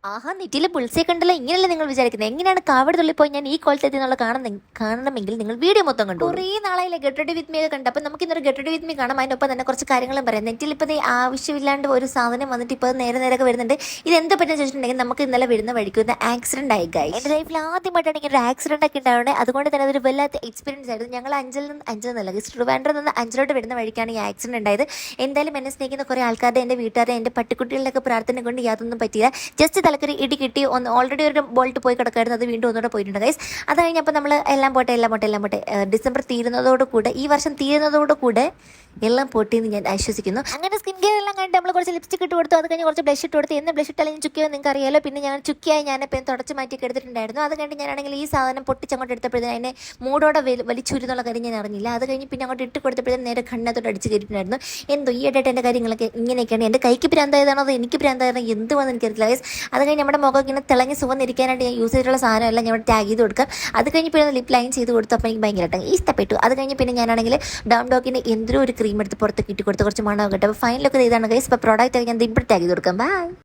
ആഹാ നെറ്റിയിലെ പുൾസേ കണ്ടല്ലോ. ഇങ്ങനെയല്ലേ നിങ്ങൾ വിചാരിക്കുന്നത്? എങ്ങനെയാണ് കാവടി തുള്ളിപ്പോയി ഞാൻ ഈ കോളത്തെ എന്നുള്ള കാണണമെങ്കിൽ നിങ്ങൾ വീഡിയോ മൊത്തം കണ്ടു. കുറേ നാളായില്ലേ ഗെറ്റ് റെഡി വിത്ത് മീ ഒക്കെ കണ്ടു. അപ്പം നമുക്ക് ഇന്നൊരു ഗെറ്റ് റെഡി വിത്ത് മീ കാണാം. അതിനൊപ്പം തന്നെ കുറച്ച് കാര്യങ്ങളും പറയാം. നെറ്റിൽ ഇപ്പോൾ ആവശ്യമില്ലാണ്ട് ഒരു സാധനം വന്നിട്ട് ഇപ്പോൾ നേരെ ഒക്കെ വരുന്നുണ്ട്. ഇത് എന്ത് പറ്റുന്ന ചോദിച്ചിട്ടുണ്ടെങ്കിൽ നമുക്ക് ഇന്നലെ വരുന്ന വഴിക്ക് ഒരു ആക്സിഡന്റ് ആയി ഗൈസ്. എൻ്റെ ലൈഫിൽ ആദ്യമായിട്ടാണ് ഇങ്ങനെ ഒരു ആക്സിഡന്റ് ഒക്കെ ഉണ്ടാവുന്നത്. അതുകൊണ്ട് തന്നെ അതൊരു വല്ലാത്ത എക്സ്പീരിയൻസ് ആയിരുന്നു. ഞങ്ങൾ അഞ്ചൽ നിന്നല്ല ട്രിവാൻഡ്രം നിന്ന് അഞ്ചലോട്ട് വരുന്ന വഴിക്കാണ് ഈ ആക്സിഡന്റ് ഉണ്ടായത്. എന്തായാലും എന്നെ സ്നേഹിക്കുന്ന കുറേ ആൾക്കാരുടെ, എൻ്റെ വീട്ടുകാരെ, എൻ്റെ പട്ടിക്കുട്ടികളിലൊക്കെ പ്രാർത്ഥന കൊണ്ട് യാതൊന്നും പറ്റിയില്ല. ജസ്റ്റ് തലക്കൊരു ഇടി കിട്ടി. ഓൾറെഡി ഒരു ബോൾട്ട് പോയി കിടക്കായിരുന്നു. അത് വീണ്ടും ഒന്നുകൂടെ പോയിട്ടുണ്ട് ഗൈസ്. അത് കഴിഞ്ഞപ്പോൾ നമ്മൾ എല്ലാം പോട്ടെ ഡിസംബർ തീരുന്നതോടുകൂടെ, ഈ വർഷം തീരുന്നതോടുകൂടെ എല്ലാം പൊട്ടിയെന്ന് ഞാൻ ആശ്വസിക്കുന്നു. അങ്ങനെ സ്കിൻ കെയർ എല്ലാം കണ്ടിട്ട് നമ്മൾ കുറച്ച് ലിപ്സ്റ്റിക് ഇട്ട് കൊടുത്തു. അത് കഴിഞ്ഞ് കുറച്ച് ബ്ലഷ് ഇട്ട് കൊടുത്തു. എന്ന് ബ്ലഷ് ഇട്ടാലും ചുക്കിയോ നിങ്ങൾക്ക് അറിയാലോ. പിന്നെ ഞാൻ ചുക്കിയായി ഞാനിപ്പോൾ തുടച്ച് മാറ്റി എടുത്തിട്ടുണ്ടായിരുന്നു. അത് കഴിഞ്ഞ് ഞാനാണെങ്കിൽ ഈ സാധനം പൊട്ടിച്ചങ്ങോട്ട് എടുത്തപ്പോഴത്തേന് അതിനെ മൂടോടെ വലിച്ചുരുന്നുള്ള കാര്യം ഞാൻ അറിഞ്ഞില്ല. അത് കഴിഞ്ഞ് പിന്നെ അങ്ങോട്ട് ഇട്ട് കൊടുത്തപ്പോഴത്തേന് നേരെ കണ്ണത്തോട്ട് അടിച്ച് കയറ്റിട്ടുണ്ടായിരുന്നു. എന്തോ ഈ ഇടയിട്ട് എൻ്റെ കാര്യങ്ങളൊക്കെ ഇങ്ങനെയൊക്കെയാണ്. എൻ്റെ കൈക്ക് ഭ്രാന്തായതാണോ അതോ എനിക്ക് ഭ്രാന്തായതാണോ എന്തുവാന്ന് എനിക്കറിയില്ല ഗൈസ്. അത് കഴിഞ്ഞ് നമ്മുടെ മുഖം ഇങ്ങനെ തിളങ്ങി സുഖന്നിരിക്കാനായിട്ട് ഞാൻ യൂസ് ചെയ്തിട്ടുള്ള സാധനമെല്ലാം ഞാൻ ടാഗ് ചെയ്ത് കൊടുക്കാം. അത് കഴിഞ്ഞ് പിന്നെ ലിപ്പ് ലൈൻ ചെയ്ത് കൊടുത്തു. അപ്പോൾ എനിക്ക് ഭയങ്കരമായിട്ട് ഇഷ്ടപ്പെട്ടു. അത് കഴിഞ്ഞ് പിന്നെ ഞാനാണെങ്കിൽ ഡോക്കിൻ്റെ എന്തൊരു ഒരു ക്രീം എടുത്ത് പുറത്തേക്ക് ഇട്ട് കൊടുത്ത് കുറച്ച് മണമൊക്കെ കിട്ടും. അപ്പോൾ ഫൈനലൊക്കെ ഇതാണ് ഗൈസ്. ഇപ്പോൾ പ്രോഡക്റ്റ് ഞാൻ ഇപ്പോൾ ടാഗ് ചെയ്ത് കൊടുക്കാം. ബൈ.